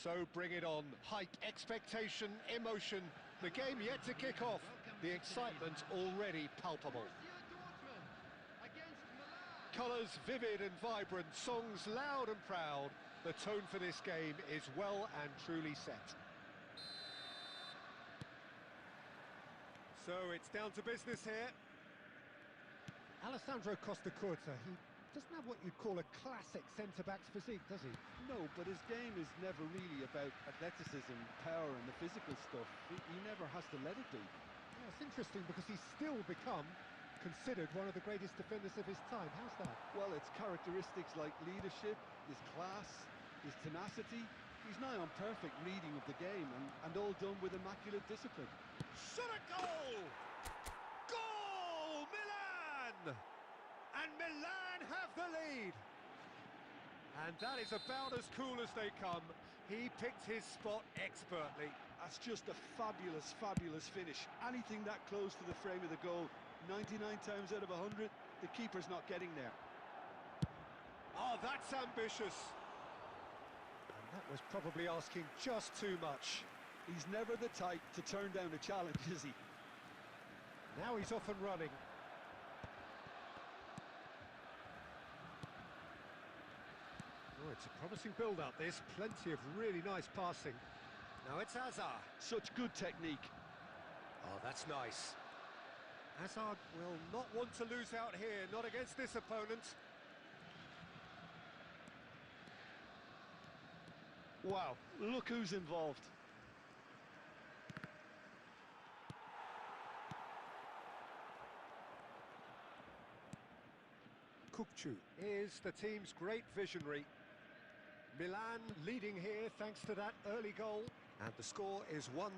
So bring it on. Hype, expectation, emotion. The game yet to kick off. The excitement already palpable. Colours vivid and vibrant, songs loud and proud. The tone for this game is well and truly set. So it's down to business here. Alessandro Costa-Curta, he doesn't have what you'd call a classic centre-back's physique, does he? No, but his game is never really about athleticism, power and the physical stuff. He never has to let it be. Yeah, it's interesting because he's still become considered one of the greatest defenders of his time. How's that? Well, it's characteristics like leadership, his class, his tenacity. He's nigh on perfect reading of the game and all done with immaculate discipline. Shot a goal! Goal! Milan! And Milan have the lead! And that is about as cool as they come. He picked his spot expertly. That's just a fabulous, fabulous finish. Anything that close to the frame of the goal, 99 times out of 100, the keeper's not getting there. Oh, that's ambitious. And that was probably asking just too much. He's never the type to turn down a challenge, is he? Now he's off and running. Oh, it's a promising build-up, this. Plenty of really nice passing. Now it's Hazard. Such good technique. Oh, that's nice. Hazard will not want to lose out here, not against this opponent. Wow, look who's involved. Kukçu is the team's great visionary. Milan leading here thanks to that early goal. And the score is 1-0.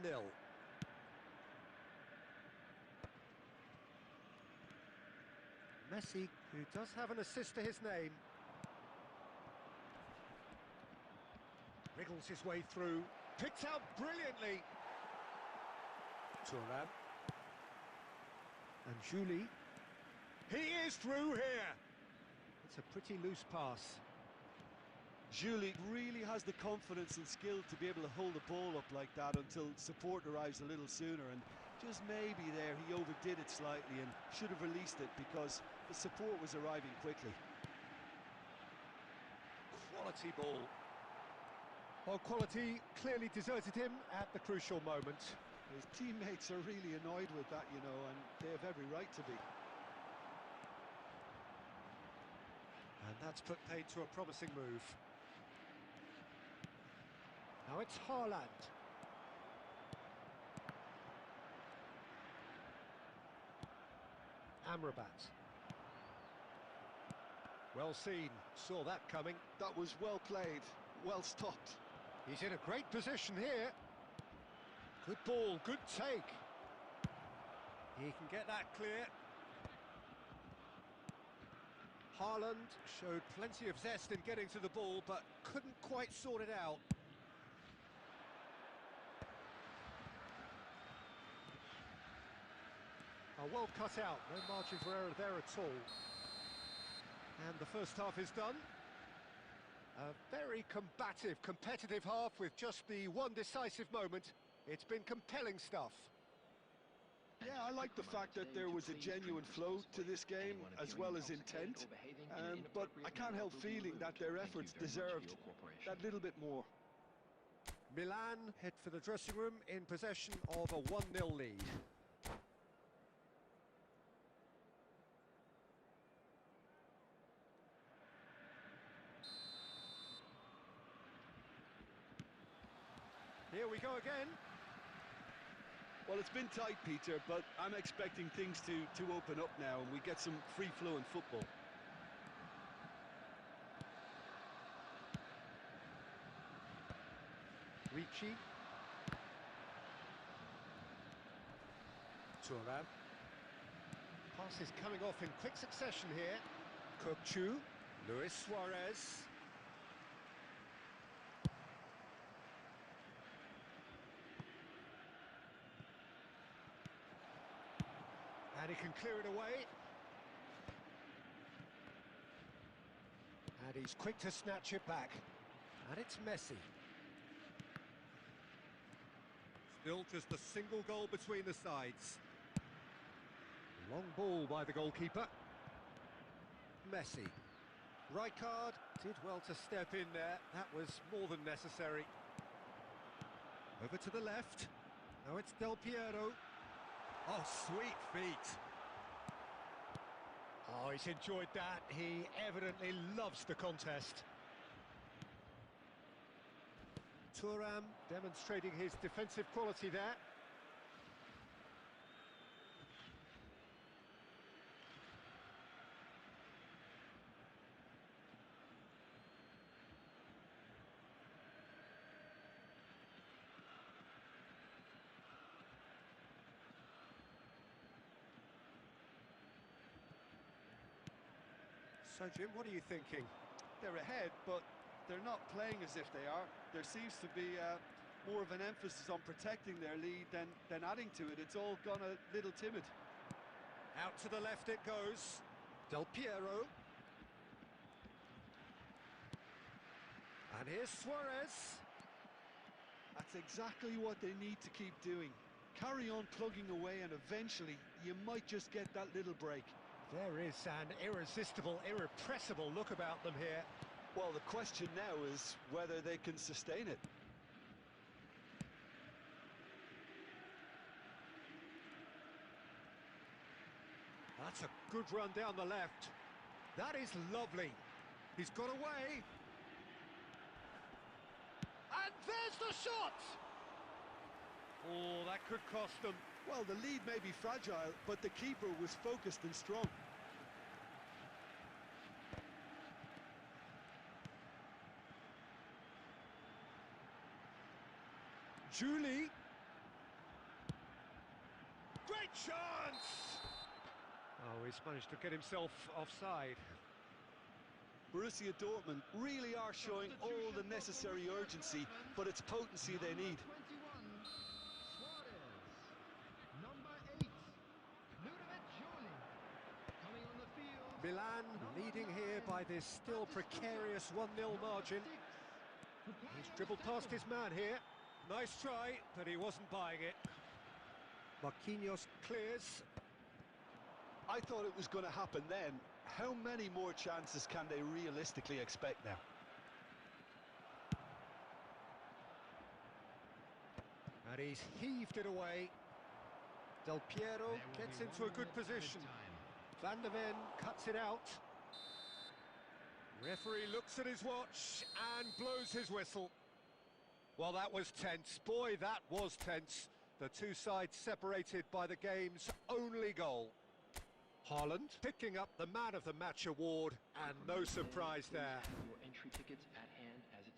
Messi, who does have an assist to his name. Wriggles his way through. Picked out brilliantly. Thuram. And Julie. He is through here. It's a pretty loose pass. Julie really has the confidence and skill to be able to hold the ball up like that until support arrives a little sooner, and just maybe there he overdid it slightly and should have released it because the support was arriving quickly. Quality ball. Well, quality clearly deserted him at the crucial moment. His teammates are really annoyed with that, you know, and they have every right to be. And that's put paid to a promising move. Now it's Haaland. Amrabat. Well seen, saw that coming. That was well played, well stopped. He's in a great position here. Good ball, good take. He can get that clear. Haaland showed plenty of zest in getting to the ball, but couldn't quite sort it out. Well cut out, no margin for error there at all. And the first half is done. A very combative, competitive half with just the one decisive moment. It's been compelling stuff. Yeah, I like the fact that there was a genuine flow to this game, as well as intent. But I can't help feeling that their efforts deserved that little bit more. Milan head for the dressing room in possession of a 1-0 lead. Here we go again. Well, it's been tight, Peter, but I'm expecting things to open up now and we get some free-flowing football. Ricci. Thuram. Passes coming off in quick succession here. Kukçu. Luis Suarez. And he can clear it away. And he's quick to snatch it back. And it's Messi. Still just a single goal between the sides. Long ball by the goalkeeper. Messi. Rijkaard did well to step in there. That was more than necessary. Over to the left. Now it's Del Piero. Oh, sweet feet. Oh, he's enjoyed that. He evidently loves the contest. Thuram demonstrating his defensive quality there. So, Jim, what are you thinking? They're ahead, but they're not playing as if they are. There seems to be more of an emphasis on protecting their lead than adding to it. It's all gone a little timid. Out to the left it goes. Del Piero. And here's Suarez. That's exactly what they need to keep doing. Carry on plugging away and eventually you might just get that little break. There is an irresistible, irrepressible look about them here. Well, the question now is whether they can sustain it. That's a good run down the left. That is lovely. He's got away. And there's the shot! Oh, that could cost them. Well, the lead may be fragile, but the keeper was focused and strong. Julie. Great chance! Oh, he's managed to get himself offside. Borussia Dortmund really are showing all the necessary urgency, but it's potency they need. Milan leading here by this still precarious 1-0 margin. He's dribbled past his man here. Nice try, but he wasn't buying it. Marquinhos clears. I thought it was going to happen then. How many more chances can they realistically expect now? And he's heaved it away. Del Piero gets into a good position. Van der Ven cuts it out. Referee looks at his watch and blows his whistle. Well, that was tense. Boy, that was tense. The two sides separated by the game's only goal. Haaland picking up the Man of the Match award, and no surprise there. Your entry tickets at hand as it's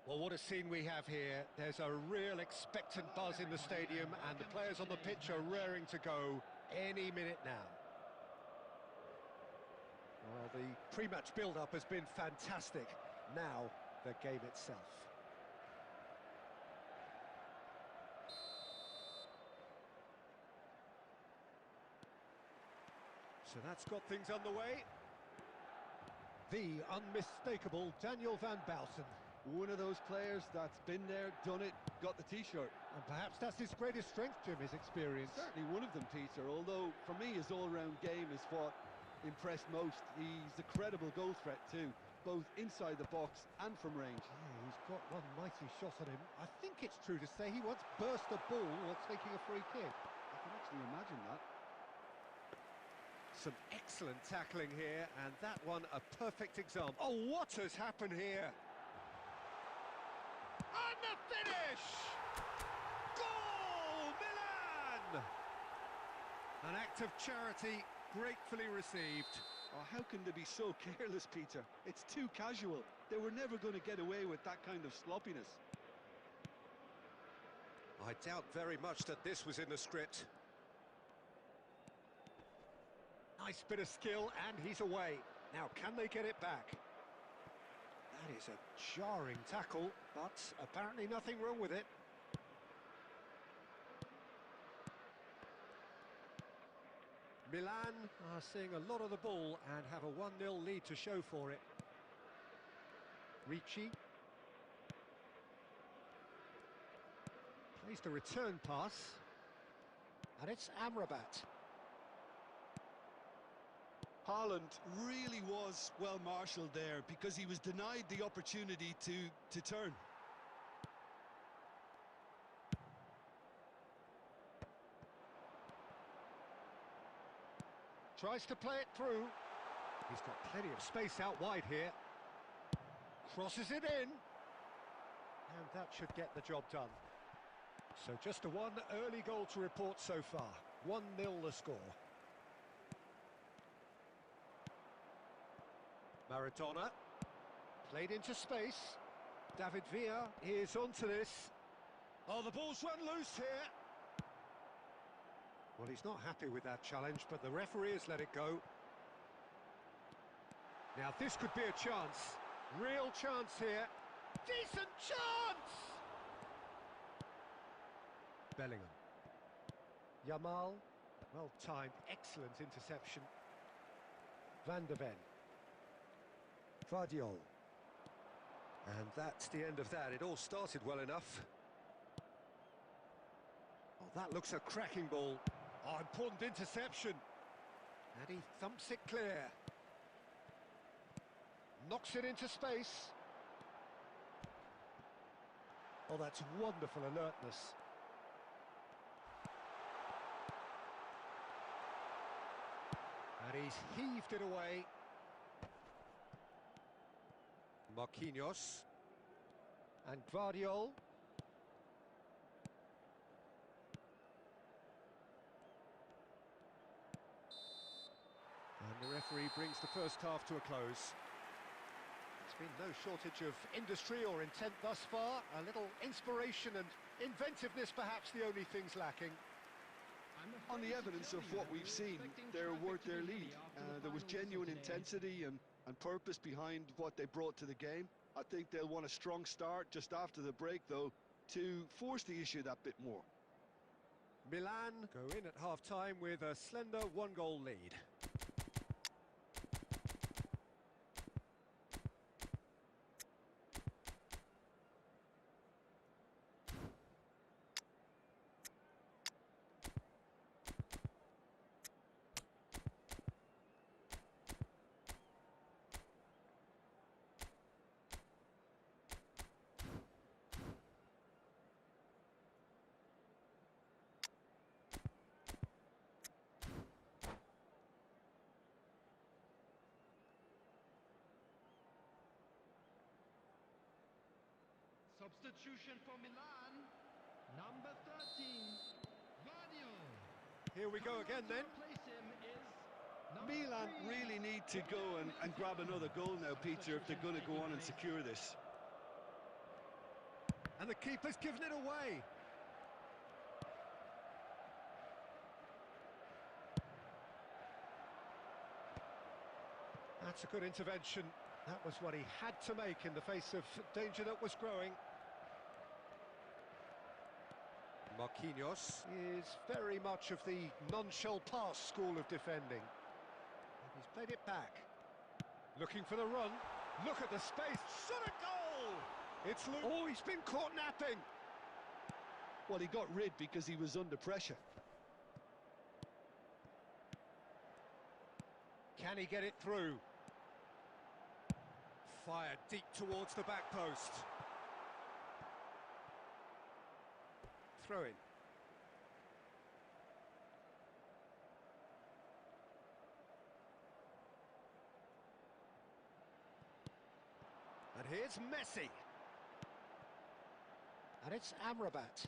Well, what a scene we have here. There's a real expectant buzz in the stadium, and the players on the pitch are raring to go any minute now. Well, the pre-match build-up has been fantastic. Now, the game itself. So that's got things underway. The unmistakable Daniel van Baalsen. One of those players that's been there, done it, got the T-shirt. And perhaps that's his greatest strength, Jim, his experience. Certainly one of them, Peter, although for me his all-round game is what impressed most. He's a credible goal threat too, both inside the box and from range. Yeah, he's got one mighty shot on him. I think it's true to say he once burst a ball while taking a free kick. I can actually imagine that. Some excellent tackling here, and that one a perfect example. Oh, what has happened here? And the finish! Goal! Milan! An act of charity gratefully received. Oh, how can they be so careless, Peter? It's too casual. They were never going to get away with that kind of sloppiness. I doubt very much that this was in the script. Nice bit of skill, and he's away. Now, can they get it back? That is a jarring tackle, but apparently nothing wrong with it. Milan are seeing a lot of the ball and have a 1-0 lead to show for it. Ricci. Plays the return pass. And it's Amrabat. Haaland really was well marshalled there because he was denied the opportunity to turn. Tries to play it through. He's got plenty of space out wide here. Crosses it in. And that should get the job done. So just a one early goal to report so far. 1-0 the score. Maradona. Played into space. David Villa is onto this. Oh, the ball's run loose here. Well, he's not happy with that challenge, but the referee has let it go. Now, this could be a chance. Real chance here. Decent chance! Bellingham. Yamal. Well-timed, excellent interception. Van der Ven. Vardiol. And that's the end of that. It all started well enough. Oh, that looks a cracking ball. Oh, important interception. And he thumps it clear. Knocks it into space. Oh, that's wonderful alertness. And he's heaved it away. Marquinhos. And Vardiol. And the referee brings the first half to a close. There's been no shortage of industry or intent thus far. A little inspiration and inventiveness, perhaps the only things lacking. On the evidence of what we've seen, they're worth their lead. There was genuine intensity and purpose behind what they brought to the game. I think they'll want a strong start just after the break, though, to force the issue that bit more. Milan go in at half-time with a slender 1-goal lead. Substitution for Milan, number 13, Vardiol. Here we go again then. Milan really need to go and grab another goal now, Peter, if they're going to go on and secure this. And the keeper's given it away. That's a good intervention. That was what he had to make in the face of danger that was growing. Marquinhos is very much of the non-shell pass school of defending. And he's played it back. Looking for the run. Look at the space. Shot a goal! It's Luke. Oh, he's been caught napping. Well, he got rid because he was under pressure. Can he get it through? Fired deep towards the back post. Throw in. And here's Messi. And it's Amrabat.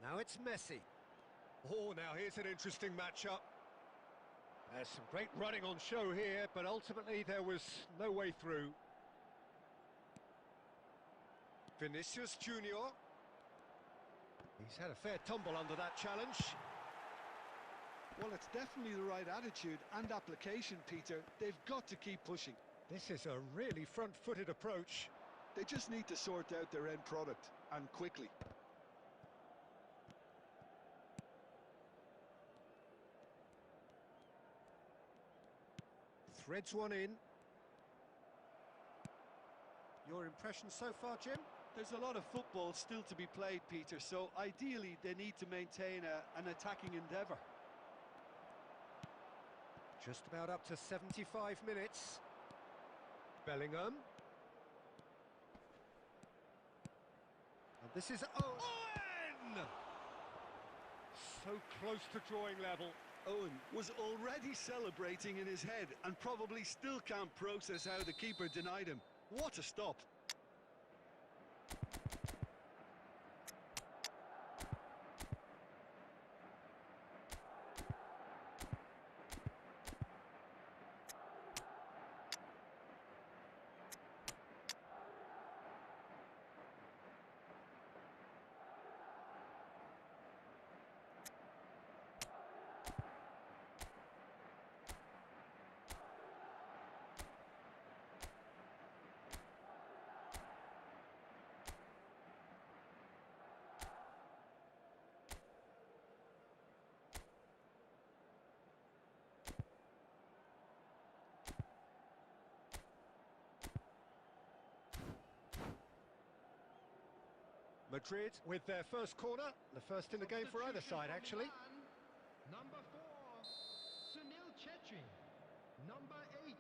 Now it's Messi. Oh, now here's an interesting matchup. There's some great running on show here, but ultimately there was no way through. Vinicius Junior. He's had a fair tumble under that challenge. Well, it's definitely the right attitude and application, Peter. They've got to keep pushing. This is a really front-footed approach. They just need to sort out their end product, and quickly. Threads one in. Your impression so far, Jim? There's a lot of football still to be played, Peter, so ideally they need to maintain an attacking endeavour. Just about up to 75 minutes. Bellingham. And this is Owen! So close to drawing level. Owen was already celebrating in his head and probably still can't process how the keeper denied him. What a stop! Madrid with their first corner, the first in the game for either side, actually. Number 4, Sunil Chetri. Number 8,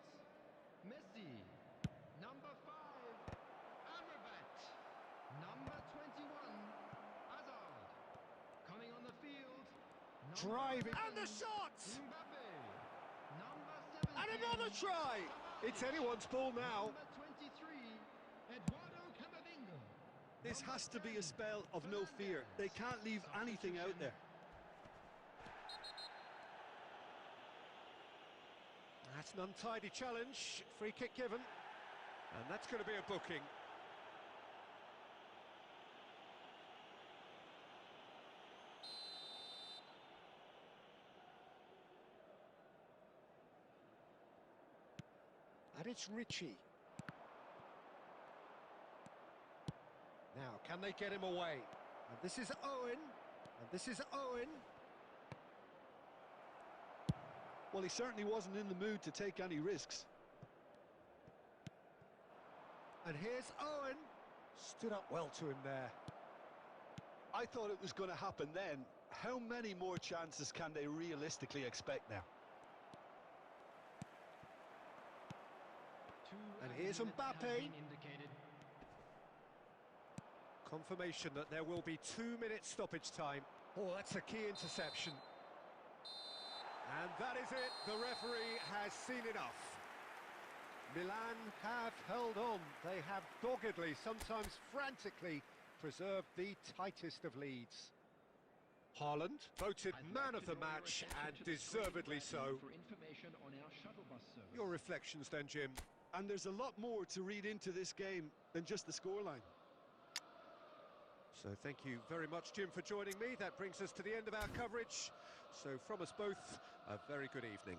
Messi. Number 5, Amrabat. Number 21, Hazard. Coming on the field, Driving. 7, And the shot! Mbappe. Number 17, And another try! It's anyone's ball now. Number 23, Eduardo Camavinga. This has to be a spell of no fear. They can't leave anything out there. That's an untidy challenge. Free kick given. And that's going to be a booking. And it's Richie. Now, can they get him away? And this is Owen. And this is Owen. Well, he certainly wasn't in the mood to take any risks. And here's Owen. Stood up well to him there. I thought it was going to happen then. How many more chances can they realistically expect now? And here's Mbappe. Confirmation that there will be 2 minutes stoppage time. Oh, that's a key interception. And that is it. The referee has seen enough. Milan have held on. They have doggedly, sometimes frantically, preserved the tightest of leads. Haaland voted man of the match, and deservedly so. Your reflections then, Jim? And there's a lot more to read into this game than just the scoreline. So thank you very much, Jim, for joining me. That brings us to the end of our coverage. So from us both, a very good evening.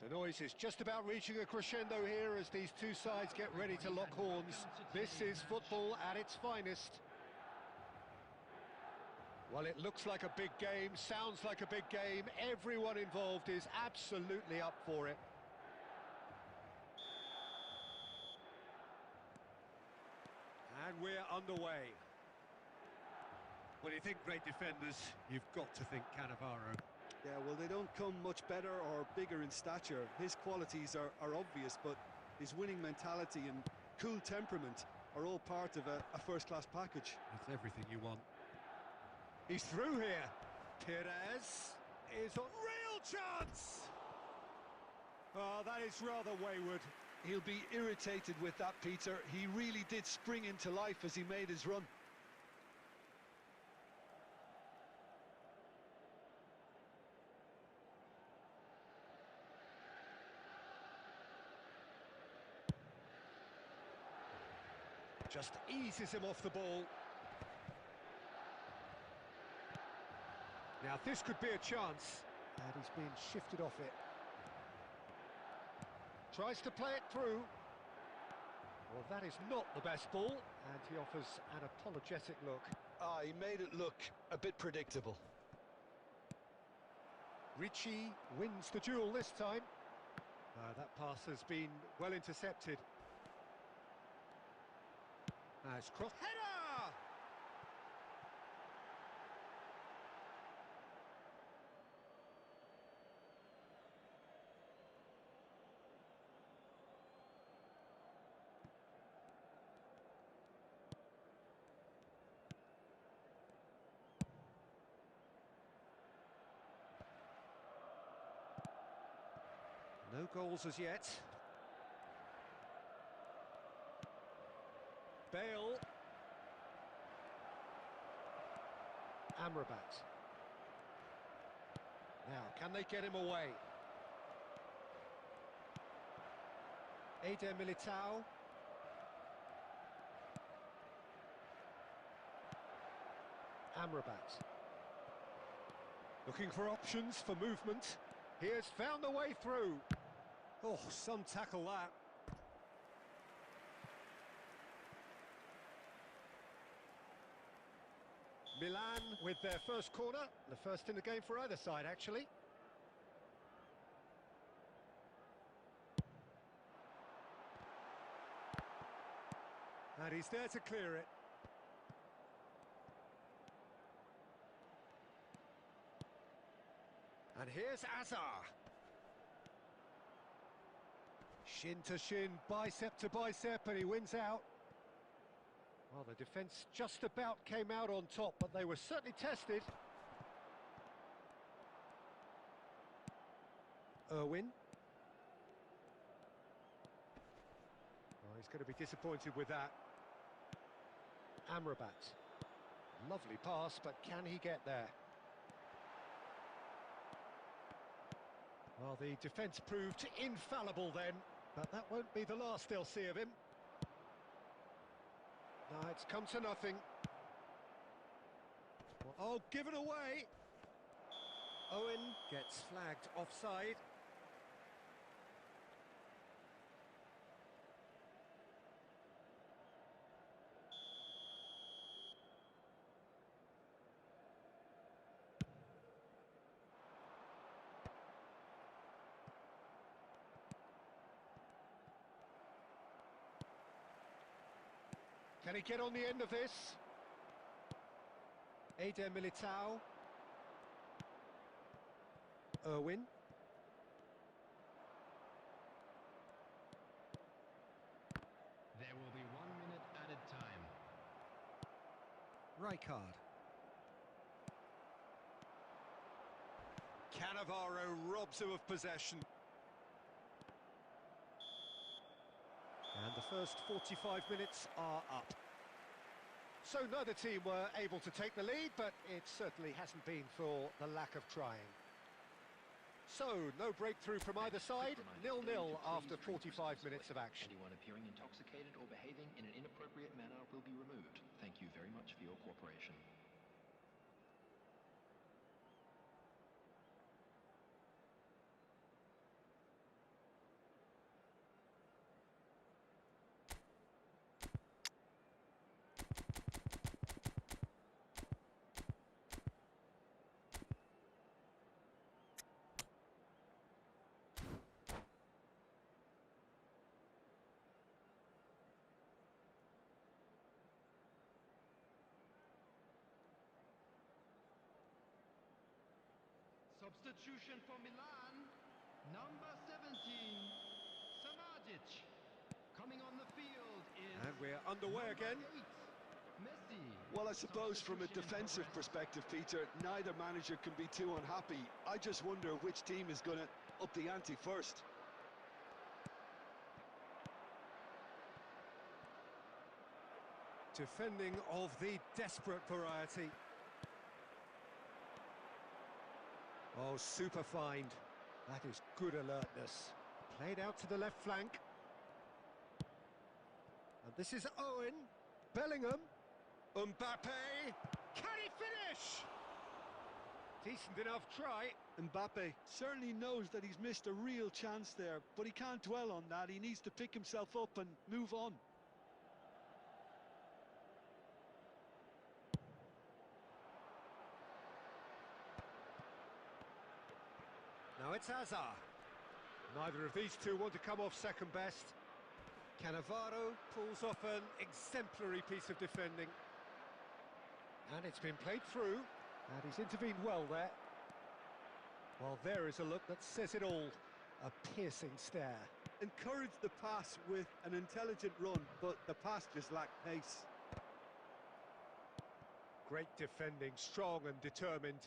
The noise is just about reaching a crescendo here as these two sides get ready to lock horns. This is football at its finest. Well, it looks like a big game, sounds like a big game. Everyone involved is absolutely up for it. And we're underway. When you think great defenders, you've got to think Cannavaro. Yeah, well, they don't come much better or bigger in stature. His qualities are obvious, but his winning mentality and cool temperament are all part of a first-class package. It's everything you want. He's through here. Perez is on. Real chance! Oh, that is rather wayward. He'll be irritated with that, Peter. He really did spring into life as he made his run. Just eases him off the ball. Now this could be a chance. And he's been shifted off it. Tries to play it through. Well, that is not the best ball. And he offers an apologetic look. He made it look a bit predictable. Ricci wins the duel this time. That pass has been well intercepted. Nice cross. Header! No goals as yet. Bale. Amrabat. Now, can they get him away? Eder Militao. Amrabat. Looking for options for movement. He has found the way through. Oh, some tackle that. Milan with their first corner. The first in the game for either side, actually. And he's there to clear it. And here's Azar. Shin to shin, bicep to bicep, and he wins out. Well, the defence just about came out on top, but they were certainly tested. Irwin. Oh, he's going to be disappointed with that. Amrabat. Lovely pass, but can he get there? Well, the defence proved infallible then, but that won't be the last they'll see of him. No, it's come to nothing. Oh, given away! Owen gets flagged offside. Can he get on the end of this? Eder Militao. Irwin. There will be 1 minute added time. Rijkaard. Cannavaro robs him of possession. And the first 45 minutes are up. So neither team were able to take the lead, but it certainly hasn't been for the lack of trying. So, no breakthrough from either side, 0-0 after 45 minutes of action. Anyone appearing intoxicated or behaving in an inappropriate manner will be removed. Thank you very much for your cooperation. Substitution for Milan, number 17, Samajic. Coming on the field is... And we're underway number again. 8, Messi. Well, I suppose from a Substitution in defensive progress. perspective, Peter, neither manager can be too unhappy. I just wonder which team is going to up the ante first. Defending of the desperate variety. Oh, super find. That is good alertness. Played out to the left flank. And this is Owen. Bellingham. Mbappe. Can he finish? Decent enough try. Mbappe certainly knows that he's missed a real chance there, but he can't dwell on that. He needs to pick himself up and move on. Now it's Azar. Neither of these two want to come off second best. Cannavaro pulls off an exemplary piece of defending. And it's been played through, and he's intervened well there. Well, there is a look that says it all. A piercing stare. Encouraged the pass with an intelligent run, but the pass just lacked pace. Great defending, strong and determined.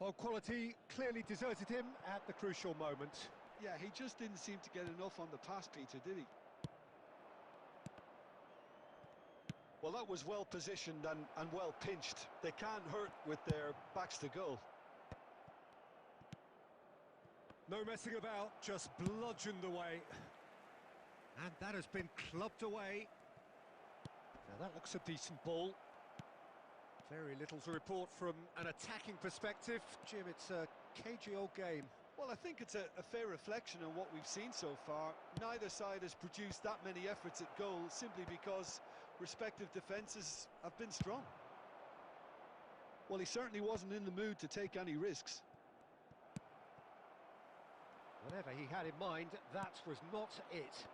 Well, quality clearly deserted him at the crucial moment. Yeah, he just didn't seem to get enough on the pass, Peter, did he? Well, that was well positioned and well pinched. They can't hurt with their backs to goal. No messing about, just bludgeoned away. And that has been clubbed away. Now that looks a decent ball. Very little to report from an attacking perspective. Jim, it's a cagey old game. Well, I think it's a fair reflection on what we've seen so far. Neither side has produced that many efforts at goal simply because respective defences have been strong. Well, he certainly wasn't in the mood to take any risks. Whatever he had in mind, that was not it.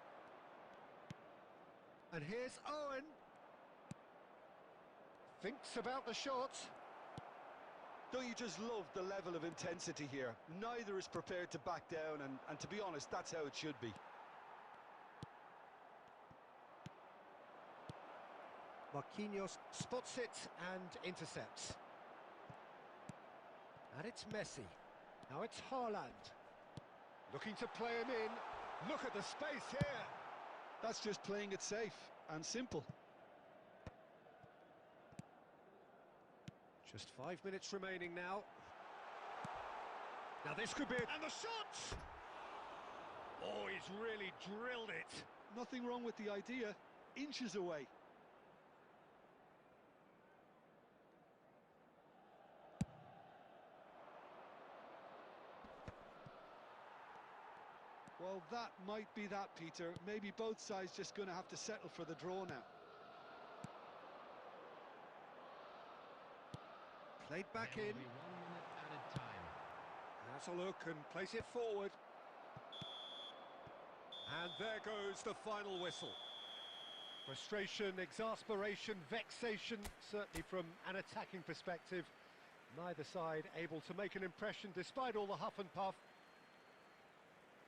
And here's Owen. Thinks about the shot. Don't you just love the level of intensity here? Neither is prepared to back down, and to be honest, that's how it should be. Marquinhos spots it and intercepts. And it's Messi. Now it's Haaland. Looking to play him in. Look at the space here. That's just playing it safe and simple. Just 5 minutes remaining now. Now this could be it. And the shot! Oh, he's really drilled it. Nothing wrong with the idea. Inches away. Well, that might be that, Peter. Maybe both sides just going to have to settle for the draw now. Played back There will in. be 1 minute added time. Has a look and plays it forward. And there goes the final whistle. Frustration, exasperation, vexation, certainly from an attacking perspective. Neither side able to make an impression despite all the huff and puff.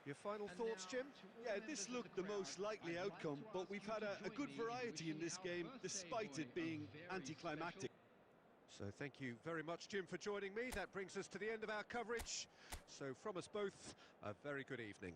Your final And thoughts, now, Jim? to all Yeah, members this of looked the the most crowd, likely I'd like outcome, to but ask we've you had to a join good me in variety in wishing this our game, birthday despite boy it being a very anticlimactic. So thank you very much, Jim, for joining me. That brings us to the end of our coverage. So from us both, a very good evening.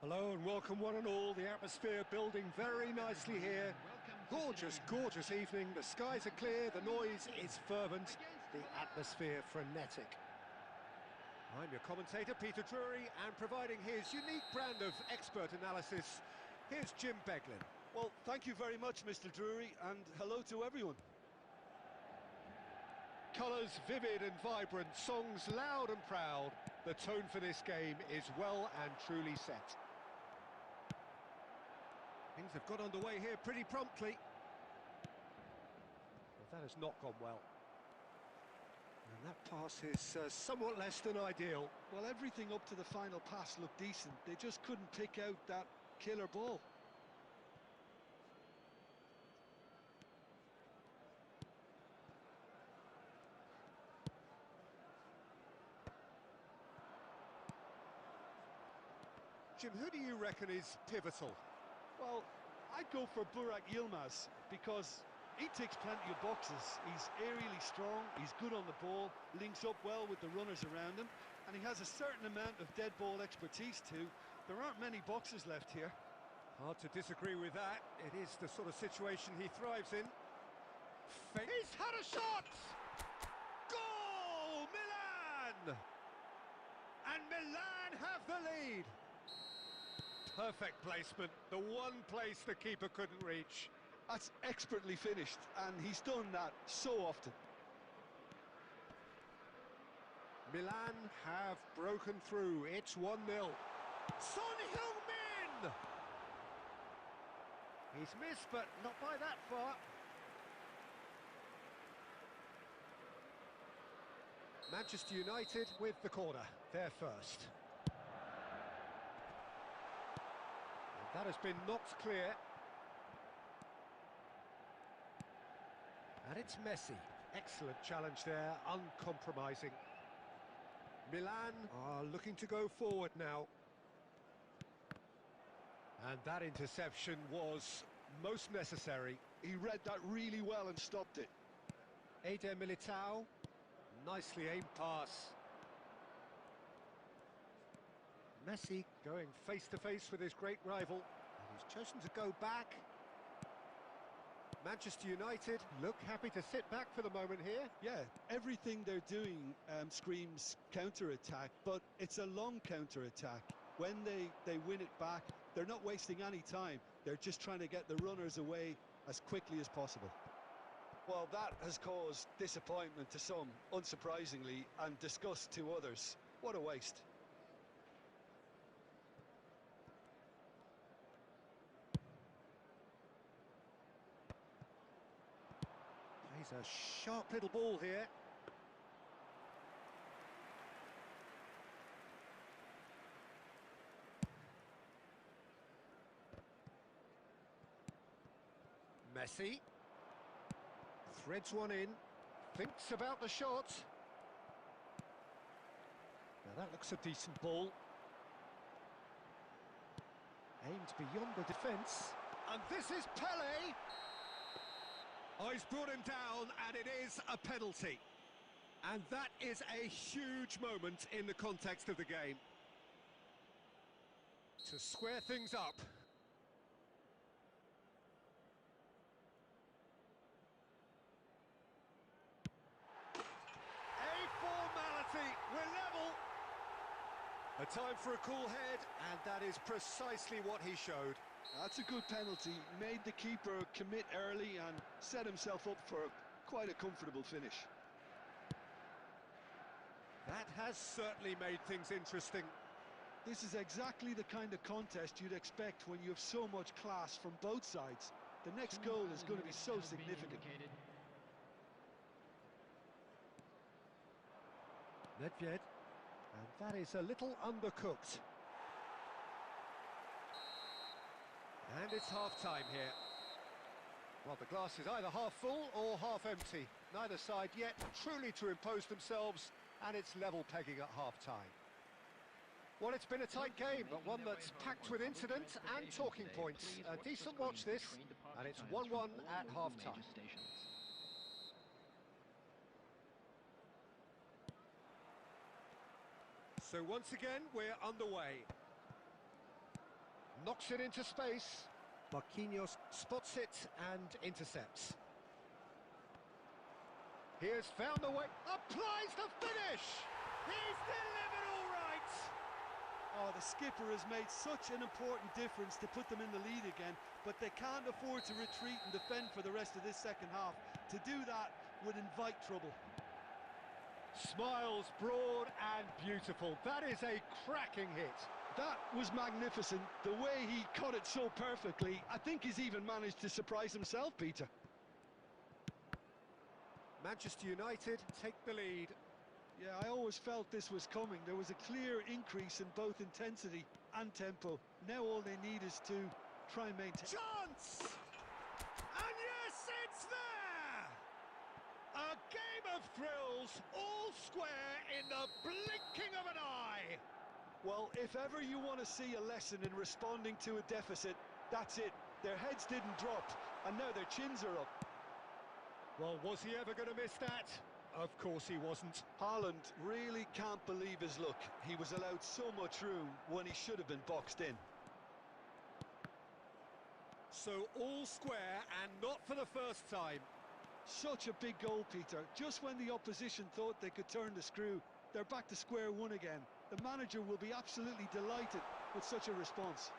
Hello and welcome one and all. The atmosphere building very nicely here. Gorgeous, gorgeous evening. The skies are clear, the noise is fervent, the atmosphere frenetic. I'm your commentator, Peter Drury, and providing his unique brand of expert analysis, here's Jim Beglin. Well, thank you very much, Mr. Drury, and hello to everyone. Colours vivid and vibrant, songs loud and proud. The tone for this game is well and truly set. Things have got underway here pretty promptly. But that has not gone well. And that pass is somewhat less than ideal. Well, everything up to the final pass looked decent. They just couldn't pick out that killer ball. Jim, who do you reckon is pivotal? Well, I'd go for Burak Yilmaz because he ticks plenty of boxes. He's aerially strong, he's good on the ball, links up well with the runners around him, and he has a certain amount of dead ball expertise too. There aren't many boxes left here. Hard to disagree with that. It is the sort of situation he thrives in. He's had a shot! Goal! Milan! And Milan have the lead. Perfect placement, the one place the keeper couldn't reach. That's expertly finished, and he's done that so often. Milan have broken through. It's 1-0. Son Heung-min! He's missed, but not by that far. Manchester United with the corner. They're first. That has been knocked clear. And it's Messi. Excellent challenge there, uncompromising. Milan are looking to go forward now. And that interception was most necessary. He read that really well and stopped it. Eder Militao, nicely aimed pass. Messi going face-to-face with his great rival, and he's chosen to go back. Manchester United look happy to sit back for the moment here. Yeah, everything they're doing screams counter-attack, but it's a long counter-attack. When they win it back, they're not wasting any time. They're just trying to get the runners away as quickly as possible. Well, that has caused disappointment to some, unsurprisingly, and disgust to others. What a waste. He's a sharp little ball here. Messi threads one in, thinks about the shot. Now that looks a decent ball. Aimed beyond the defence. And this is Pele! Oh, he's brought him down, and it is a penalty. And that is a huge moment in the context of the game. To square things up. A formality, we're level. A time for a cool head, and that is precisely what he showed. That's a good penalty. Made the keeper commit early and set himself up for quite a comfortable finish. That has certainly made things interesting. This is exactly the kind of contest you'd expect when you have so much class from both sides. The next goal is going to be so significant. Nedved, and that is a little undercooked. And it's half-time here. Well, the glass is either half full or half empty. Neither side yet truly to impose themselves, and it's level pegging at half-time. Well, it's been a tight game, but one that's packed with incident and talking points. A decent watch this, and it's 1-1 at half-time. So once again, we're underway. Knocks it into space. Marquinhos spots it and intercepts. Here's found the way, applies the finish! He's delivered all right! Oh, the skipper has made such an important difference to put them in the lead again, but they can't afford to retreat and defend for the rest of this second half. To do that would invite trouble. Smiles broad and beautiful. That is a cracking hit. That was magnificent. The way he cut it so perfectly, I think he's even managed to surprise himself, Peter. Manchester United take the lead. Yeah, I always felt this was coming. There was a clear increase in both intensity and tempo. Now all they need is to try and maintain. Chance! And yes, it's there! A game of thrills, all square in the blinking of an eye. Well, if ever you want to see a lesson in responding to a deficit, that's it. Their heads didn't drop, and now their chins are up. Well, was he ever going to miss that? Of course he wasn't. Haaland really can't believe his luck. He was allowed so much room when he should have been boxed in. So all square, and not for the first time. Such a big goal, Peter. Just when the opposition thought they could turn the screw, they're back to square one again. The manager will be absolutely delighted with such a response.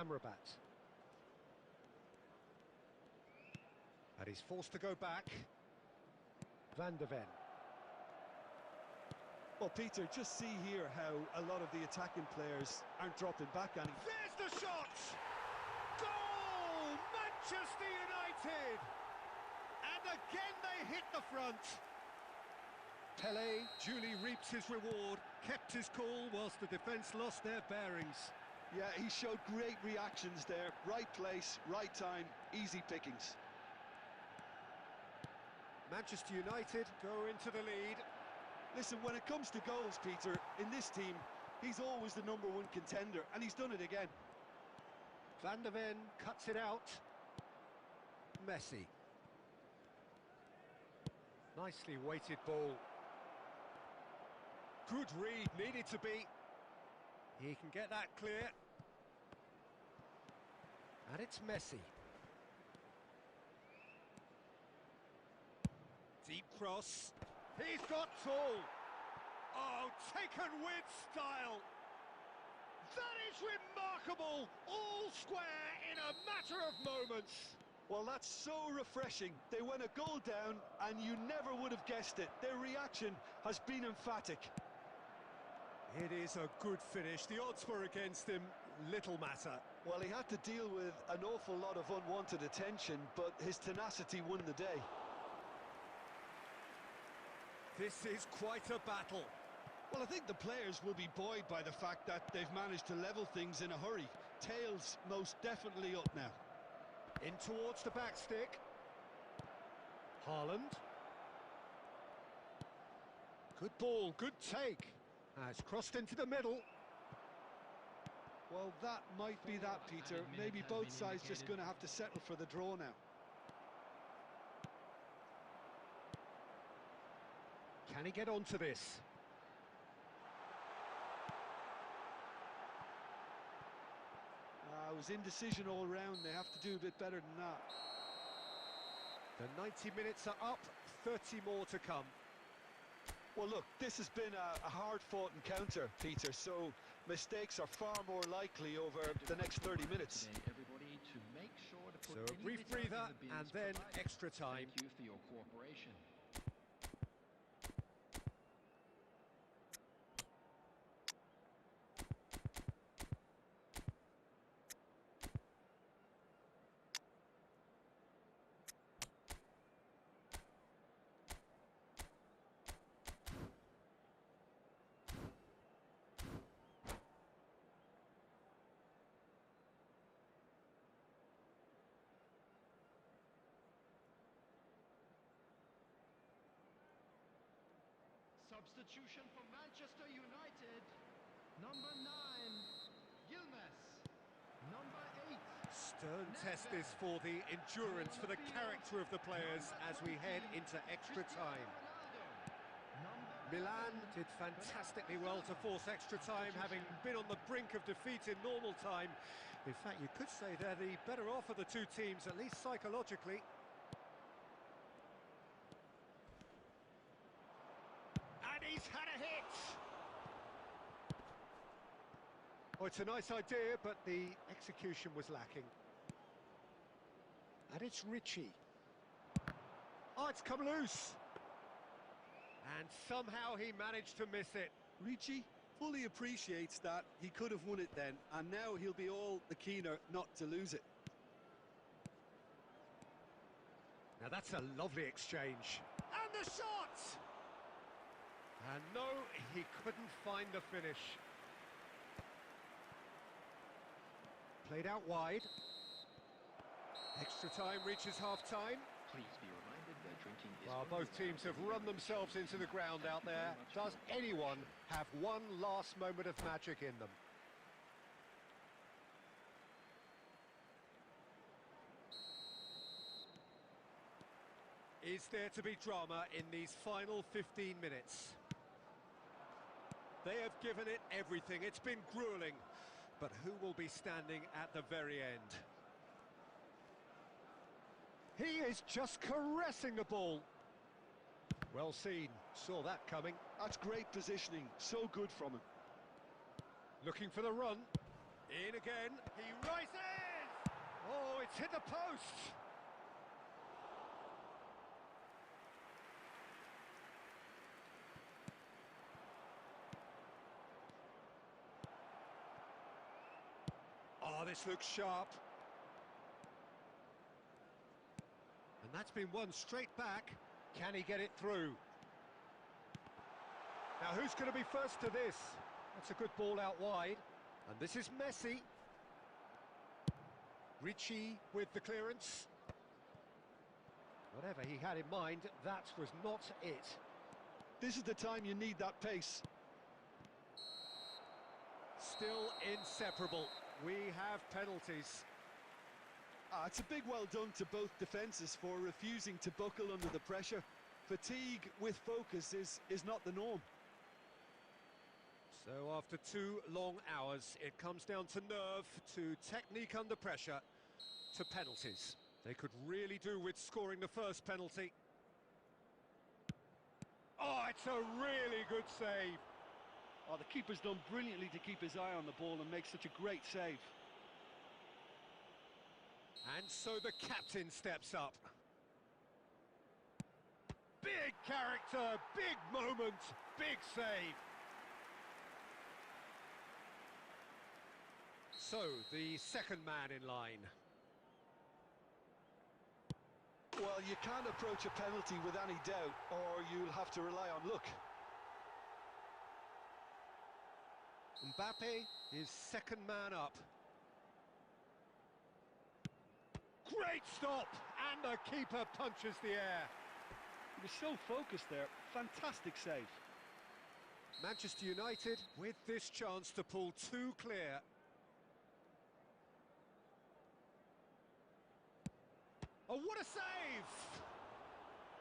Amrabat. And he's forced to go back. Van de Ven. Well, Peter, just see here how a lot of the attacking players aren't dropping back any. There's the shot! Goal! Manchester United! And again they hit the front. Pelé duly reaps his reward, kept his cool whilst the defence lost their bearings. Yeah, he showed great reactions there. Right place, right time, easy pickings. Manchester United go into the lead. Listen, when it comes to goals, Peter, in this team, he's always the #1 contender, and he's done it again. Van de Ven cuts it out. Messi. Nicely weighted ball. Good read, needed to be. He can get that clear. And it's Messi. Deep cross. He's got tall. Oh, taken with style. That is remarkable. All square in a matter of moments. Well, that's so refreshing. They went a goal down, and you never would have guessed it. Their reaction has been emphatic. It is a good finish. The odds were against him. Little matter. Well, he had to deal with an awful lot of unwanted attention, but his tenacity won the day. This is quite a battle. Well, I think the players will be buoyed by the fact that they've managed to level things in a hurry. Tails most definitely up now. In towards the back stick. Haaland. Good ball, good take. Has crossed into the middle. Well, that might be that, Peter. Maybe both sides just going to have to settle for the draw now. Can he get onto this? It was indecision all round. They have to do a bit better than that. The 90 minutes are up, 30 more to come. Well, look, this has been a hard-fought encounter, Peter, so mistakes are far more likely over the next 30 minutes. Everybody to make sure to put So a brief breather and then extra time. Thank you for your cooperation. Substitution for Manchester United. Number 9, Yilmaz. Number 8. Stern test this for the endurance, for the character of the players as we head into extra time. Number Milan did fantastically well to force extra time, having been on the brink of defeat in normal time. In fact, you could say they're the better off of the two teams, at least psychologically. And he's had a hit! Oh, it's a nice idea, but the execution was lacking. And it's Richie. Oh, it's come loose! And somehow he managed to miss it. Ricci fully appreciates that he could have won it then, and now he'll be all the keener not to lose it. Now that's a lovely exchange. And the shot! And no, he couldn't find the finish. Played out wide. Extra time reaches half-time. Please be reminded that drinking is... Well, both teams have run themselves into the ground out there. Does anyone have one last moment of magic in them? Is there to be drama in these final 15 minutes? They have given it everything. It's been grueling. But who will be standing at the very end? He is just caressing the ball. Well seen. Saw that coming. That's great positioning. So good from him. Looking for the run. In again. He rises! Oh, it's hit the post! Oh, this looks sharp. And that's been won straight back. Can he get it through? Now, who's going to be first to this? That's a good ball out wide. And this is Messi. Ricci with the clearance. Whatever he had in mind, that was not it. This is the time you need that pace. Still inseparable. We have penalties. It's a big well done to both defences for refusing to buckle under the pressure. Fatigue with focus is not the norm. So after 2 long hours, it comes down to nerve, to technique under pressure, to penalties. They could really do with scoring the first penalty. Oh, it's a really good save. Oh, the keeper's done brilliantly to keep his eye on the ball and make such a great save. And so the captain steps up. Big character, big moment, big save. So, the second man in line. Well, you can't approach a penalty with any doubt, or you'll have to rely on luck. Mbappe is second man up. Great stop! And the keeper punches the air. He was so focused there. Fantastic save. Manchester United with this chance to pull 2 clear. Oh, what a save!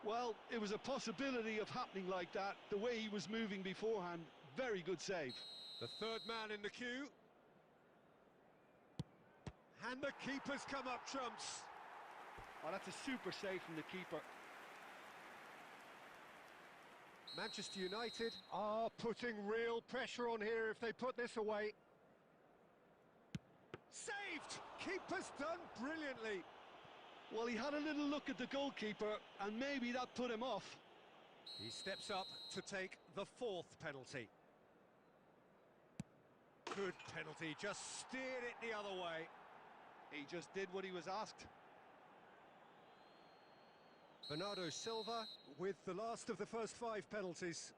Well, it was a possibility of happening like that. The way he was moving beforehand, very good save. The third man in the queue. And the keeper's come up trumps. Oh, that's a super save from the keeper. Manchester United are putting real pressure on here if they put this away. Saved! Keeper's done brilliantly. Well, he had a little look at the goalkeeper, and maybe that put him off. He steps up to take the 4th penalty. Good penalty, just steered it the other way. He just did what he was asked. Bernardo Silva with the last of the first 5 penalties.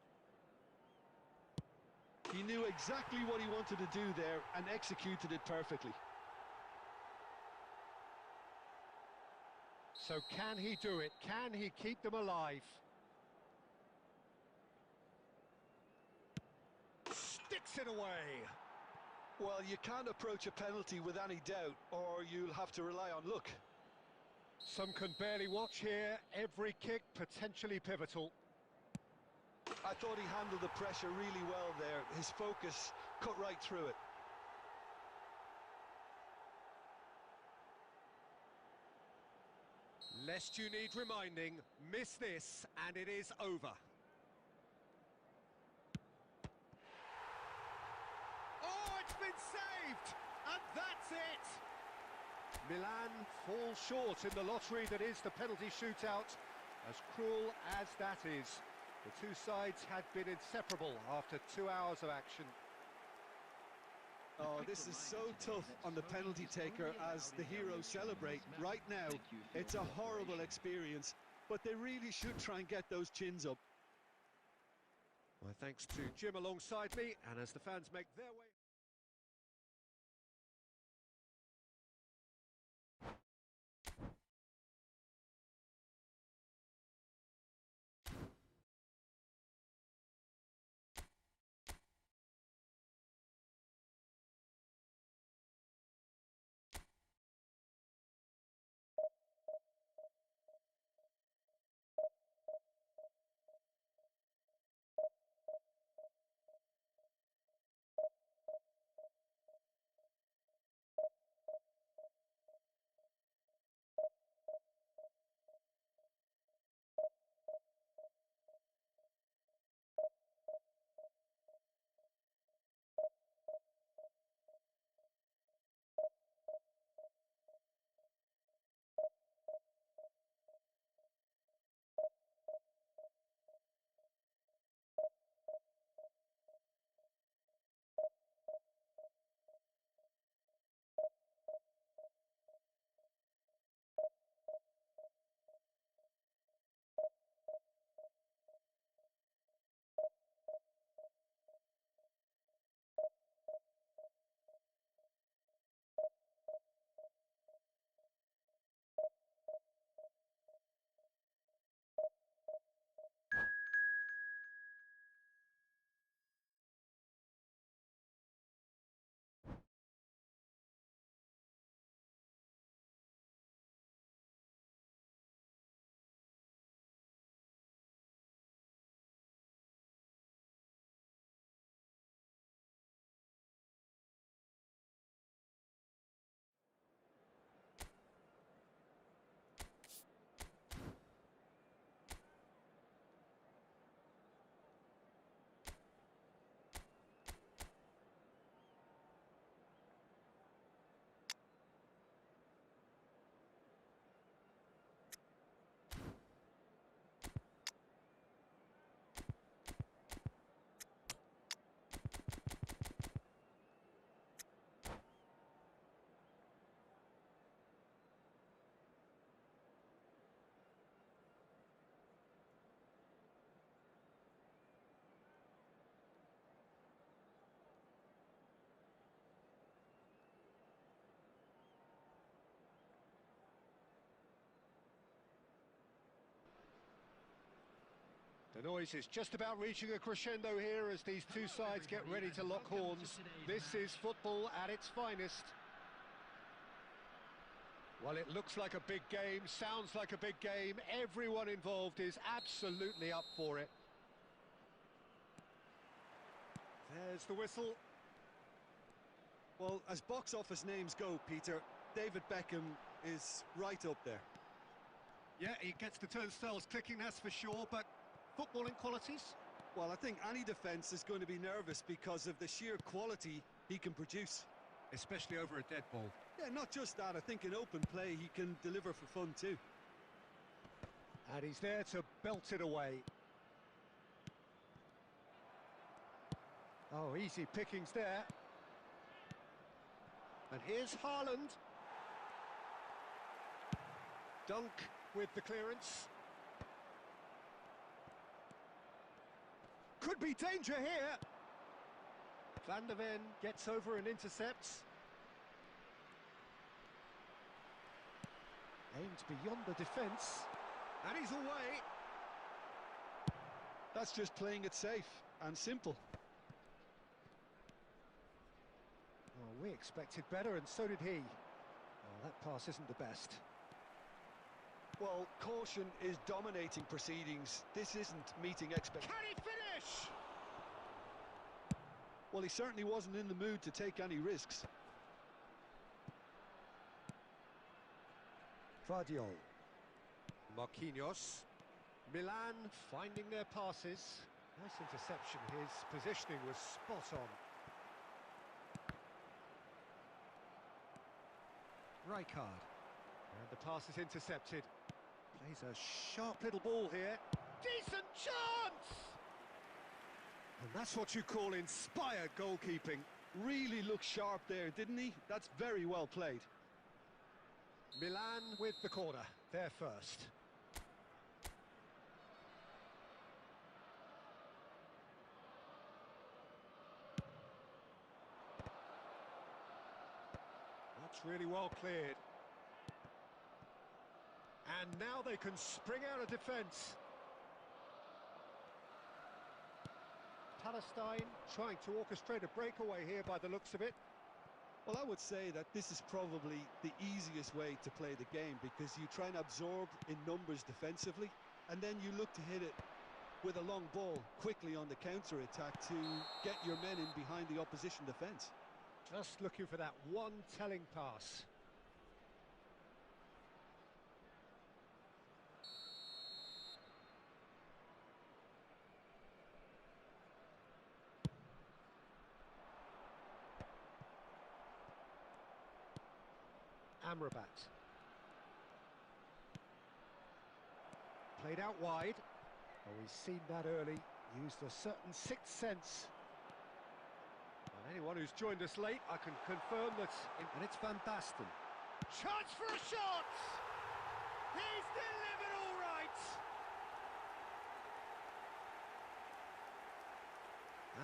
He knew exactly what he wanted to do there and executed it perfectly. So can he do it? Can he keep them alive? Sticks it away. Well, you can't approach a penalty with any doubt, or you'll have to rely on luck. Some can barely watch here. Every kick potentially pivotal. I thought he handled the pressure really well there. His focus cut right through it. Lest you need reminding, miss this and it is over. Oh, it's been saved! And that's it! Milan falls short in the lottery that is the penalty shootout. As cruel as that is, the two sides had been inseparable after 2 hours of action. Oh, this is so tough on the penalty taker as the heroes celebrate. Right now, it's a horrible experience, but they really should try and get those chins up. My thanks to Jim alongside me, and as the fans make their way... The noise is just about reaching a crescendo here as these two sides get ready to lock horns. This is football at its finest. Well, it looks like a big game, sounds like a big game. Everyone involved is absolutely up for it. There's the whistle. Well, as box office names go, Peter, David Beckham is right up there. Yeah, he gets the turnstiles clicking, that's for sure, but footballing qualities? Well, I think any defence is going to be nervous because of the sheer quality he can produce. Especially over a dead ball. Yeah, not just that, I think in open play he can deliver for fun too. And he's there to belt it away. Oh, easy pickings there. And here's Haaland. Dunk with the clearance. Could be danger here. Van der Ven gets over and intercepts. Aimed beyond the defence. And he's away. That's just playing it safe and simple. Oh, we expected better, and so did he. Oh, that pass isn't the best. Well, caution is dominating proceedings. This isn't meeting expectations. Can he finish? Well, he certainly wasn't in the mood to take any risks. Vardiol. Marquinhos. Milan finding their passes. Nice interception. His positioning was spot on. Rijkaard. And the pass is intercepted. Plays a sharp little ball here. Decent chance! And that's what you call inspired goalkeeping. Really looked sharp there, didn't he? That's very well played. Milan with the corner. They're first. That's really well cleared. And now they can spring out of defence. Palestine trying to orchestrate a breakaway here by the looks of it. Well, I would say that this is probably the easiest way to play the game, because you try and absorb in numbers defensively, and then you look to hit it with a long ball quickly on the counter-attack to get your men in behind the opposition defence. Just looking for that one telling pass. Amrabat. Played out wide. Oh, he's seen that early. Used a certain sixth sense. And anyone who's joined us late, I can confirm that... And it's Van Basten. Chance for a shot! He's delivered all right!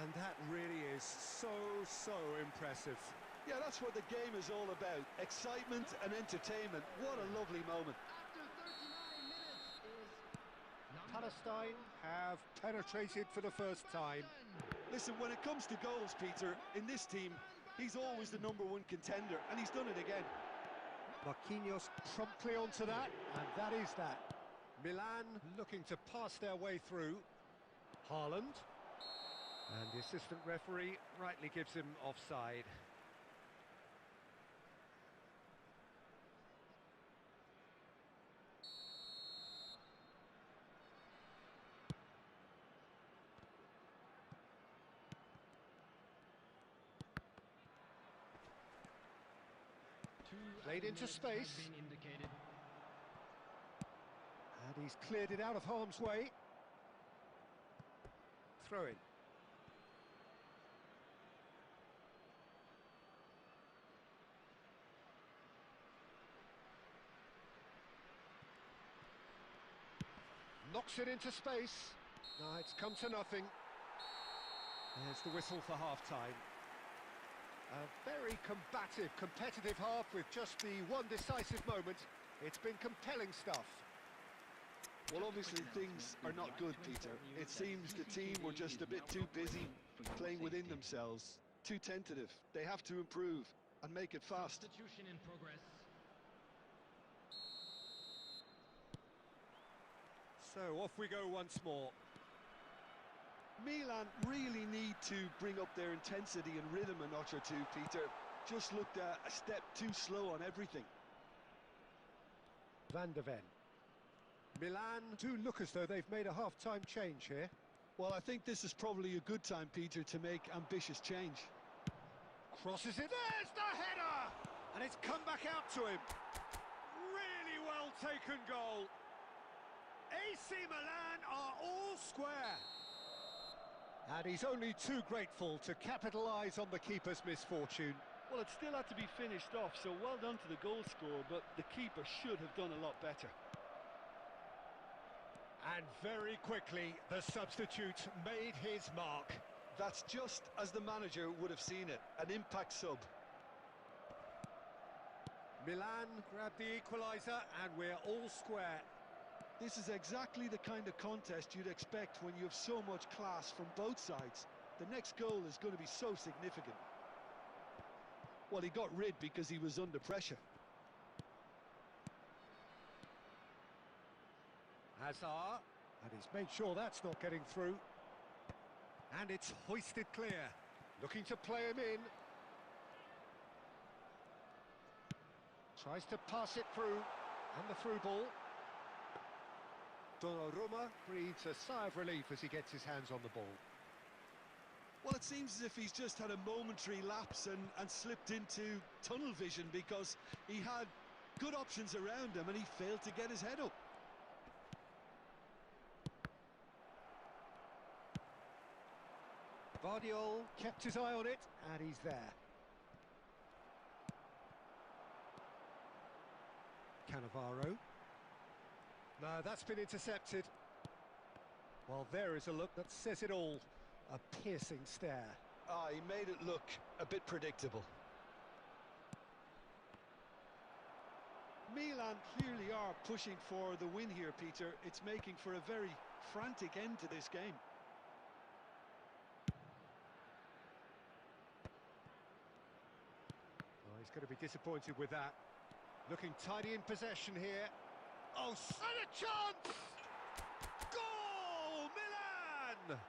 And that really is so impressive. Yeah, that's what the game is all about. Excitement and entertainment. What a lovely moment. After 39 minutes is Palestine have penetrated for the first time. Listen, when it comes to goals, Peter, in this team, he's always the #1 contender, and he's done it again. Marquinhos promptly onto that, and that is that. Milan looking to pass their way through. Haaland. And the assistant referee rightly gives him offside. Played into space. And he's cleared it out of harm's way. Throw in. Knocks it into space. No, it's come to nothing. There's the whistle for half-time. A very combative, competitive half with just the one decisive moment. It's been compelling stuff. Well, obviously things are not good, Peter. It seems the team were just a bit too busy playing within themselves, too tentative. They have to improve and make it fast. Substitution in progress. So off we go once more. Milan really need to bring up their intensity and rhythm a notch or two, Peter. Just looked a step too slow on everything. Van de Ven. Milan do look as though they've made a half-time change here. Well, I think this is probably a good time, Peter, to make ambitious change. Crosses it, there's the header! And it's come back out to him. Really well taken goal. AC Milan are all square. And he's only too grateful to capitalise on the keeper's misfortune. Well, it still had to be finished off, so well done to the goal scorer, but the keeper should have done a lot better. And very quickly, the substitute made his mark. That's just as the manager would have seen it, an impact sub. Milan grabbed the equaliser, and we're all square. This is exactly the kind of contest you'd expect when you have so much class from both sides. The next goal is going to be so significant. Well, he got rid because he was under pressure. Hazard, and he's made sure that's not getting through. And it's hoisted clear. Looking to play him in. Tries to pass it through, and the through ball. Donnarumma breathes a sigh of relief as he gets his hands on the ball. Well, it seems as if he's just had a momentary lapse and slipped into tunnel vision, because he had good options around him and he failed to get his head up. Vardiol kept his eye on it, and he's there. Cannavaro. No, that's been intercepted. Well, there is a look that says it all. A piercing stare. Ah, he made it look a bit predictable. Milan clearly are pushing for the win here, Peter. It's making for a very frantic end to this game. Oh, he's going to be disappointed with that. Looking tidy in possession here. Oh, and a chance! Goal, Milan!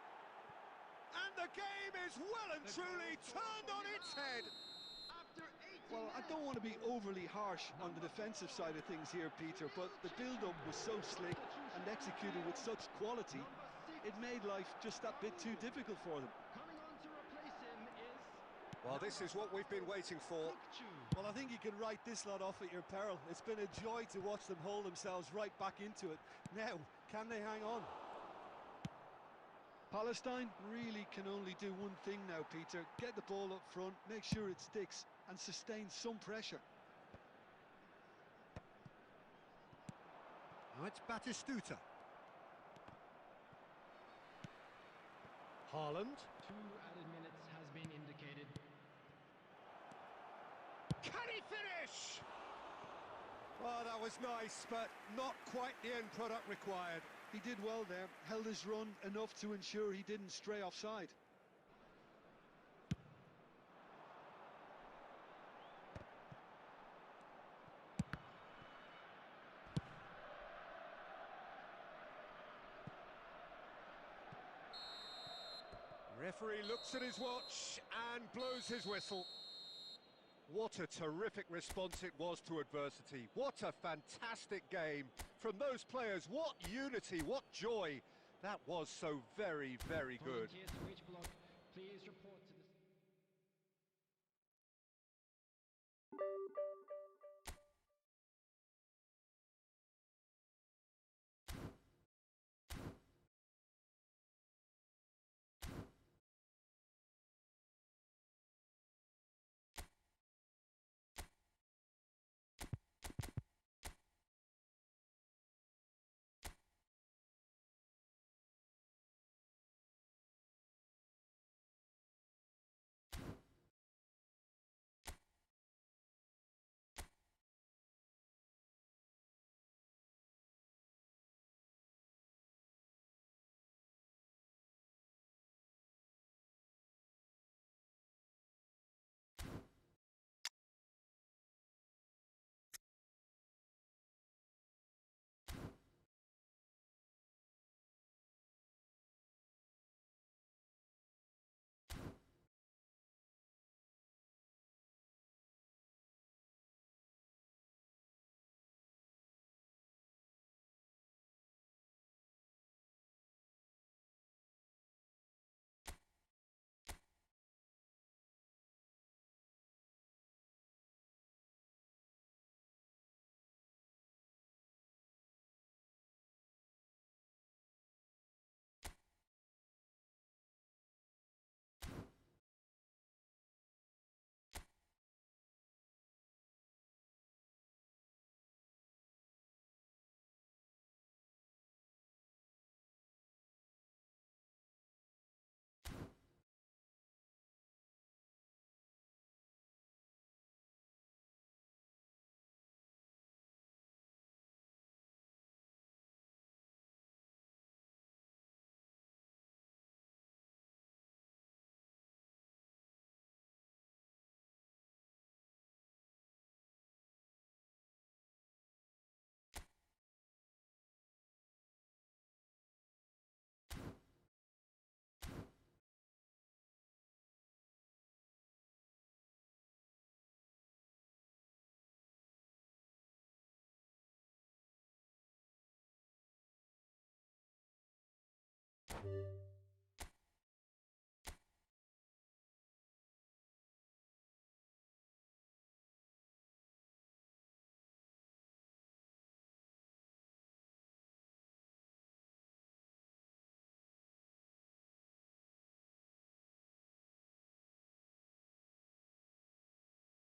And the game is well and truly turned on its head. Well, I don't want to be overly harsh on the defensive side of things here, Peter, but the build-up was so slick and executed with such quality, it made life just that bit too difficult for them. Coming on to replace him is... Well, this is what we've been waiting for. Well, I think you can write this lot off at your peril. It's been a joy to watch them hold themselves right back into it. Now, can they hang on? Palestine really can only do one thing now, Peter. Get the ball up front, make sure it sticks, and sustain some pressure. Now it's Batistuta. Haaland. 2 added minutes has been indicated. Can he finish? Well, that was nice, but not quite the end product required. He did well there, held his run enough to ensure he didn't stray offside. Referee looks at his watch and blows his whistle. What a terrific response it was to adversity. What a fantastic game from those players. What unity, what joy. That was so very, very good. Volunteers for each block, please report to the... Zlatan.